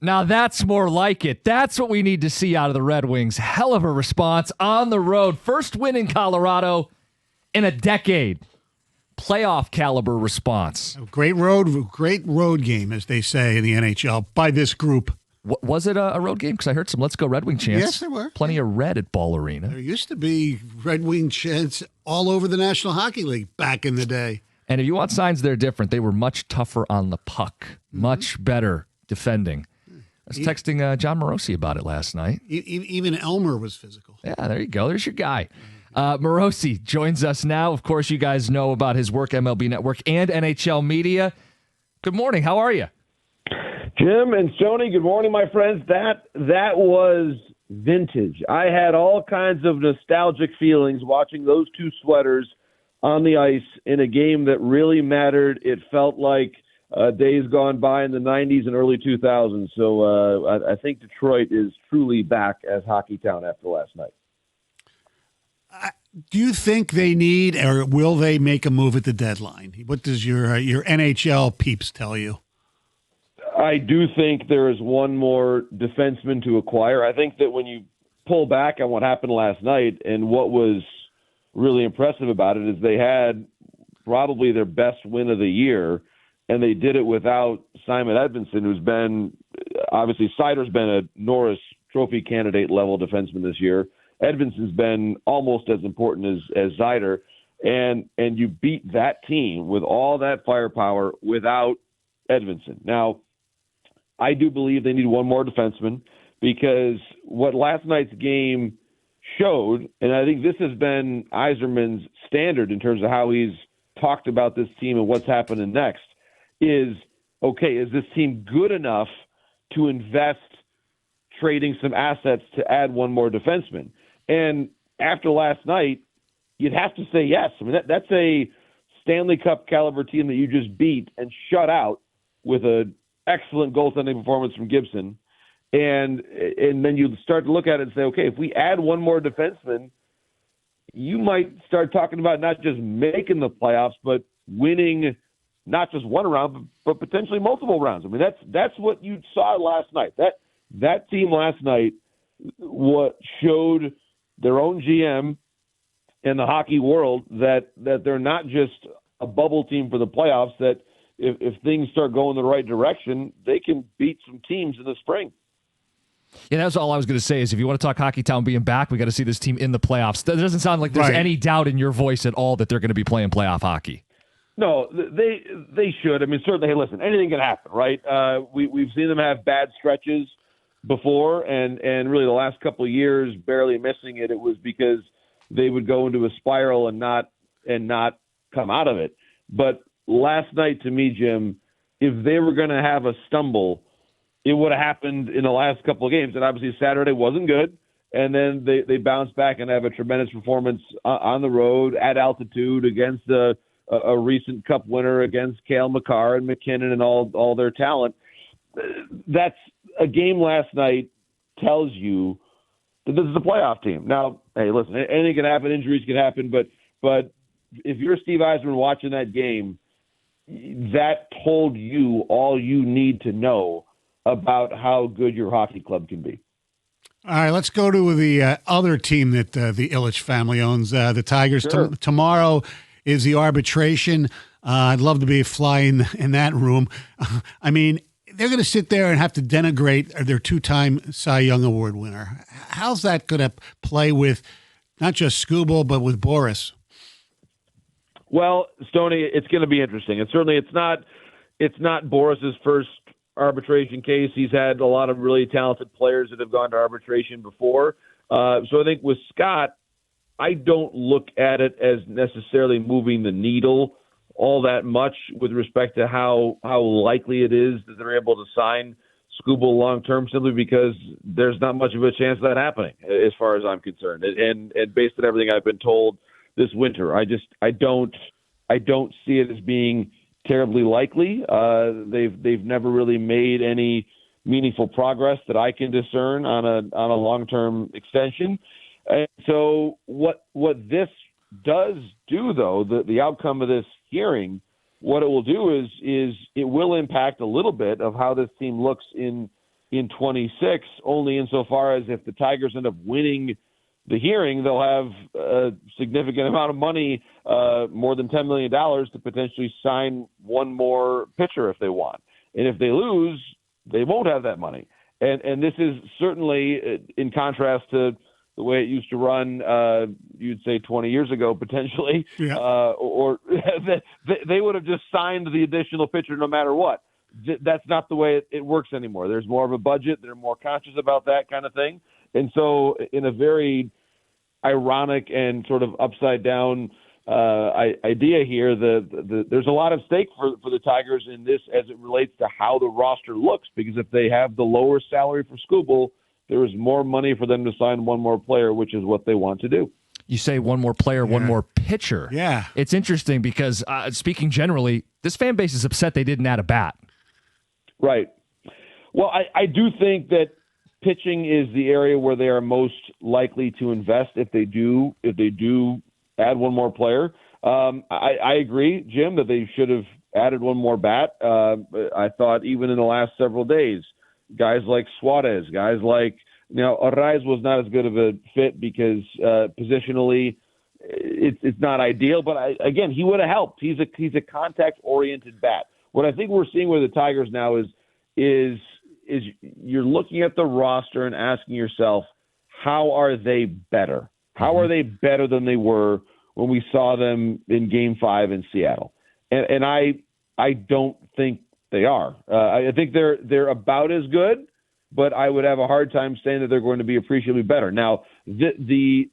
Now that's more like it. That's what we need to see out of the Red Wings. Hell of a response on the road. First win in Colorado in a decade. Playoff caliber response. Great road game, as they say in the NHL, by this group. Was it a road game? Because I heard some Let's Go Red Wing chants. Yes, there were. Plenty of red at Ball Arena. There used to be Red Wing chants all over the National Hockey League back in the day. And if you want signs they're different, they were much tougher on the puck. Much better defending. I was texting Jon Morosi about it last night. Even Elmer was physical. Yeah, there you go. There's your guy. Morosi joins us now. Of course, you guys know about his work, MLB Network and NHL Media. Good morning. How are you? Jim and Stoney, good morning, my friends. That was vintage. I had all kinds of nostalgic feelings watching those two sweaters on the ice in a game that really mattered. It felt like days gone by in the 90s and early 2000s. So I think Detroit is truly back as Hockeytown after last night. Do you think they need, or will they make a move at the deadline? What does your NHL peeps tell you? I do think there is one more defenseman to acquire. I think that when you pull back on what happened last night, and what was really impressive about it is they had probably their best win of the year, and they did it without Simon Edvinsson, who's been – obviously Seider's been a Norris Trophy candidate level defenseman this year. Edvinson's been almost as important as Seider, and you beat that team with all that firepower without Edvinsson. Now, I do believe they need one more defenseman, because what last night's game showed, and I think this has been Yzerman's standard in terms of how he's talked about this team and what's happening next, is, okay, is this team good enough to invest trading some assets to add one more defenseman? And after last night, you'd have to say yes. I mean, that's a Stanley Cup caliber team that you just beat and shut out with an excellent goaltending performance from Gibson. And then you start to look at it and say, okay, if we add one more defenseman, you might start talking about not just making the playoffs, but winning not just one round, but potentially multiple rounds. I mean, that's what you saw last night. That team last night, what showed their own GM and the hockey world that they're not just a bubble team for the playoffs, that if things start going the right direction, they can beat some teams in the spring. Yeah, that's all I was going to say is if you want to talk Hockeytown being back, we got to see this team in the playoffs. That doesn't sound like there's any doubt in your voice at all that they're going to be playing playoff hockey. No, they should. I mean, certainly, hey, listen, anything can happen, right? We've seen them have bad stretches before, and really the last couple of years barely missing it. It was because they would go into a spiral and not come out of it. But last night, to me, Jim, if they were going to have a stumble, it would have happened in the last couple of games. And obviously Saturday wasn't good, and then they bounced back and have a tremendous performance on the road at altitude against a recent Cup winner, against Cale Makar and McKinnon and all their talent. That's a game last night tells you that this is a playoff team. Now, hey, listen, anything can happen, injuries can happen, but if you're Steve Yzerman watching that game, that told you all you need to know about how good your hockey club can be. All right, let's go to the other team that the Ilitch family owns, the Tigers. Sure. Tomorrow is the arbitration. I'd love to be a fly in that room. I mean, they're going to sit there and have to denigrate their two-time Cy Young Award winner. How's that going to play with not just Skubal, but with Boris? Well, Stoney, it's going to be interesting. And certainly it's not Boris's first arbitration case. He's had a lot of really talented players that have gone to arbitration before. So I think with Scott, I don't look at it as necessarily moving the needle all that much with respect to how likely it is that they're able to sign Skubal long-term, simply because there's not much of a chance of that happening as far as I'm concerned. And based on everything I've been told this winter, I don't see it as being terribly likely. They've never really made any meaningful progress that I can discern on a long-term extension. And so what this does do, though, the outcome of this hearing, what it will do is it will impact a little bit of how this team looks in in 26, only insofar as if the Tigers end up winning the hearing, they'll have a significant amount of money, more than $10 million, to potentially sign one more pitcher if they want. And if they lose, they won't have that money. And this is certainly in contrast to the way it used to run, you'd say 20 years ago, potentially, yeah. or they would have just signed the additional pitcher no matter what. That's not the way it works anymore. There's more of a budget. They're more conscious about that kind of thing. And so in a very ironic and sort of upside down idea here, there's a lot of stake for the Tigers in this as it relates to how the roster looks, because if they have the lower salary for Skubal, there is more money for them to sign one more player, which is what they want to do. You say one more player, one more pitcher. Yeah. It's interesting because, speaking generally, this fan base is upset they didn't add a bat. Right. Well, I do think that pitching is the area where they are most likely to invest if they do add one more player. I agree, Jim, that they should have added one more bat. I thought even in the last several days, guys like Suarez, guys like, Arraez was not as good of a fit because positionally it's not ideal, but again, he would have helped. He's a contact-oriented bat. What I think we're seeing with the Tigers now is you're looking at the roster and asking yourself, how are they better? How are they better than they were when we saw them in Game 5 in Seattle? And I don't think they are. I think they're about as good, but I would have a hard time saying that they're going to be appreciably better. Now, the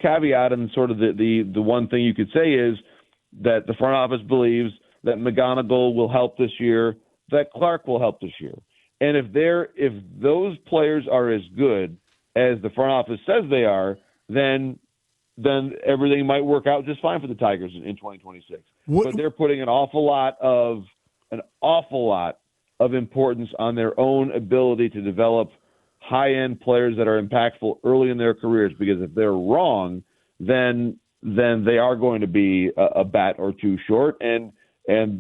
caveat and sort of the one thing you could say is that the front office believes that McGonigal will help this year, that Clark will help this year. And if those players are as good as the front office says they are, then everything might work out just fine for the Tigers in 2026. But they're putting an awful lot of importance on their own ability to develop high-end players that are impactful early in their careers, because if they're wrong, then they are going to be a bat or two short, and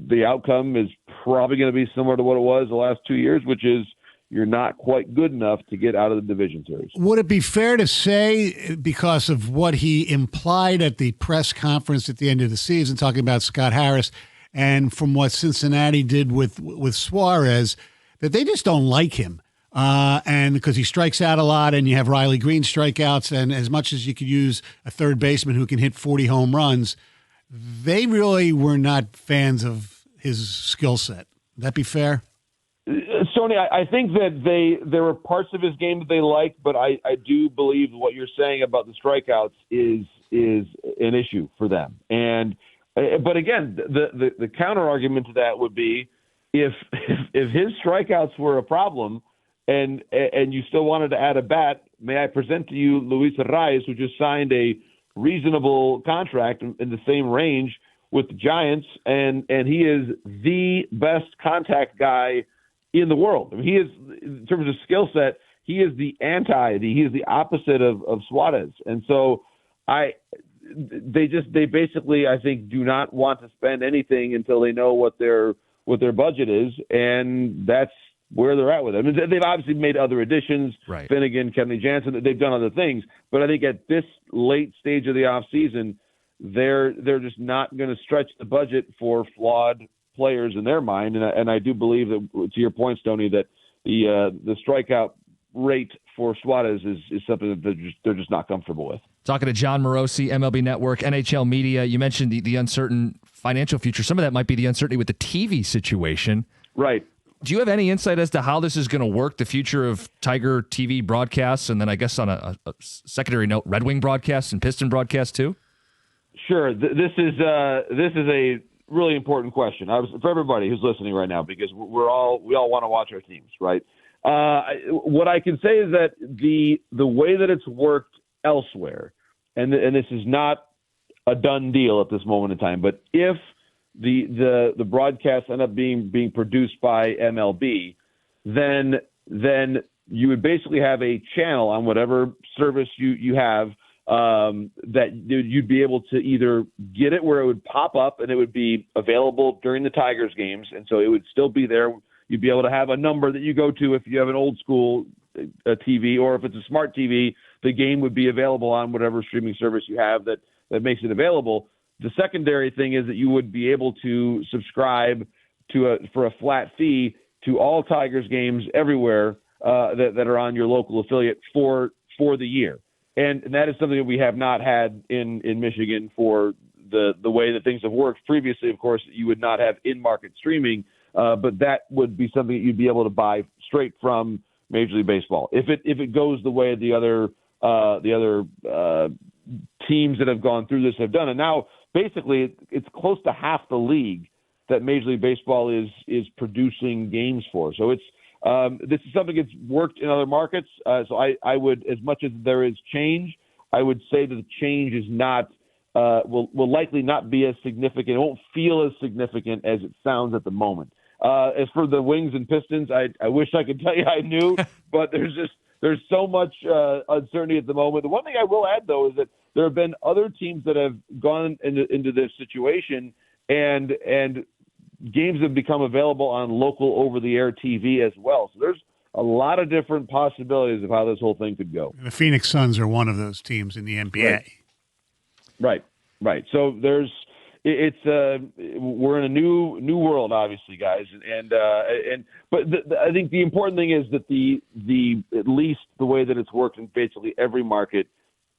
the outcome is probably going to be similar to what it was the last 2 years, which is you're not quite good enough to get out of the division series. Would it be fair to say, because of what he implied at the press conference at the end of the season, talking about Scott Harris, and from what Cincinnati did with Suarez, that they just don't like him? And because he strikes out a lot, and you have Riley Green strikeouts, and as much as you could use a third baseman who can hit 40 home runs, they really were not fans of his skill set. Would that be fair? Stoney, I think that there were parts of his game that they liked, but I do believe what you're saying about the strikeouts is an issue for them. But again, the counter argument to that would be if his strikeouts were a problem and you still wanted to add a bat, may I present to you Luis Arraez, who just signed a reasonable contract in the same range with the Giants, and he is the best contact guy in the world. I mean, he is, in terms of skill set, he is the opposite of Suarez. And so they basically, I think, do not want to spend anything until they know what their budget is, and that's where they're at with it. I mean, they've obviously made other additions, right. Finnegan, Kenley Jansen, they've done other things, but I think at this late stage of the offseason, they're just not going to stretch the budget for flawed players in their mind, and I do believe that, to your point, Stoney, that the strikeout rate for Suarez is something that they're just not comfortable with. Talking to Jon Morosi, MLB Network, NHL Media, you mentioned the uncertain financial future. Some of that might be the uncertainty with the TV situation. Right. Do you have any insight as to how this is going to work, the future of Tiger TV broadcasts, and then I guess on a secondary note, Red Wing broadcasts and Piston broadcasts too? Sure. This is a really important question for everybody who's listening right now, because we all want to watch our teams, right? What I can say is that the way that it's worked elsewhere, and this is not a done deal at this moment in time, but if the broadcasts end up being produced by MLB, then you would basically have a channel on whatever service you have that you'd be able to either get it where it would pop up and it would be available during the Tigers games, and so it would still be there. You'd be able to have a number that you go to if you have an old school TV, or if it's a smart TV, the game would be available on whatever streaming service you have that makes it available. The secondary thing is that you would be able to subscribe for a flat fee to all Tigers games everywhere that are on your local affiliate for the year. And that is something that we have not had in Michigan for the way that things have worked previously. Of course, you would not have in-market streaming, but that would be something that you'd be able to buy straight from Major League Baseball. If it goes the way the other teams that have gone through this have done, and now basically it's close to half the league that Major League Baseball is producing games for. So it's this is something that's worked in other markets. So I would, as much as there is change, I would say that the change is not will likely not be as significant. It won't feel as significant as it sounds at the moment. As for the Wings and Pistons, I wish I could tell you I knew, but there's so much uncertainty at the moment. The one thing I will add, though, is that there have been other teams that have gone into this situation, and games have become available on local over-the-air TV as well. So there's a lot of different possibilities of how this whole thing could go. The Phoenix Suns are one of those teams in the NBA. Right. So we're in a new world, obviously, guys, but I think the important thing is that the at least the way that it's worked in basically every market,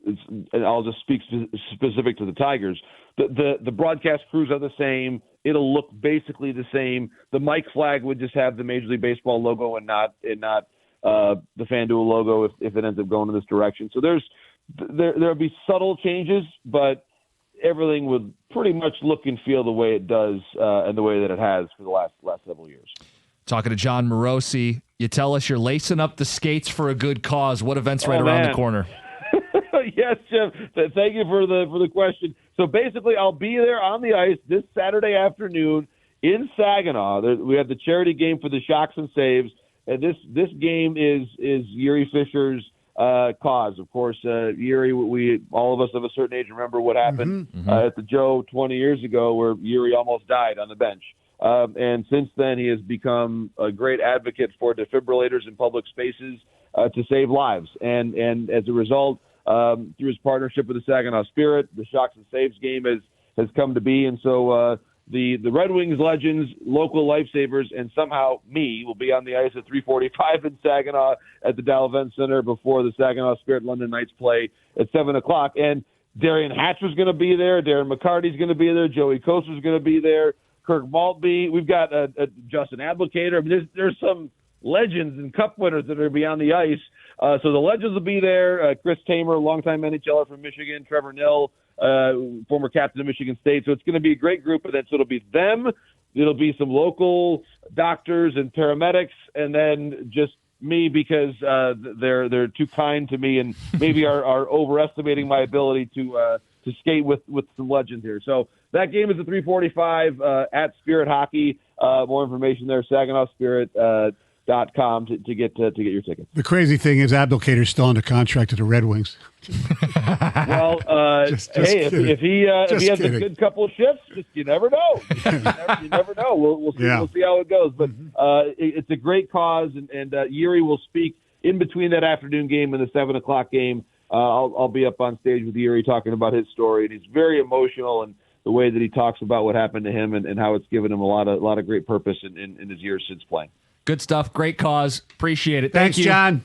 and I'll just speak specific to the Tigers. The broadcast crews are the same. It'll look basically the same. The mic flag would just have the Major League Baseball logo and not the FanDuel logo if it ends up going in this direction. So there'll be subtle changes, but everything would pretty much look and feel the way it does and the way that it has for the last several years. Talking to Jon Morosi, you tell us you're lacing up the skates for a good cause. What event's right around the corner? Yes, Jim. Thank you for the question. So basically, I'll be there on the ice this Saturday afternoon in Saginaw. We have the charity game for the Shocks and Saves, and this game is Yuri Fisher's cause. Of course, Yuri, we all of us of a certain age remember what happened at the Joe 20 years ago, where Yuri almost died on the bench. And since then, he has become a great advocate for defibrillators in public spaces to save lives. And as a result, through his partnership with the Saginaw Spirit, the Shocks and Saves game has come to be. And so the Red Wings legends, local lifesavers, and somehow me will be on the ice at 3:45 in Saginaw at the Dow Event Center before the Saginaw Spirit London Knights play at 7 o'clock. And Darian Hatcher's going to be there. Darren McCarty's going to be there. Joey Koster's going to be there. Kirk Maltby. We've got Justin Ablocator. I mean, there's some legends and cup winners that are going to be on the ice. So the legends will be there. Chris Tamer, longtime NHLer from Michigan. Trevor Nill, former captain of Michigan State. So it's going to be a great group of that. So it'll be them. It'll be some local doctors and paramedics, and then just me because they're too kind to me and maybe are overestimating my ability to skate with some legends here. So that game is at 3:45 at Spirit Hockey. More information there, SaginawSpirit.com to get your tickets. The crazy thing is Abdelkader's still under contract to the Red Wings. Well, hey, if he has a good couple of shifts, you never know. You never know. We'll see. Yeah. We'll see how it goes. But it's a great cause, and Yuri will speak in between that afternoon game and the 7 o'clock game. I'll be up on stage with Yuri talking about his story, and he's very emotional and the way that he talks about what happened to him and how it's given him a lot of great purpose in his years since playing. Good stuff. Great cause. Appreciate it. Thanks, Thank you, John.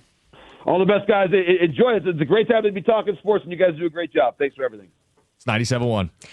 All the best, guys. Enjoy it. It's a great time to be talking sports, and you guys do a great job. Thanks for everything. It's 97.1.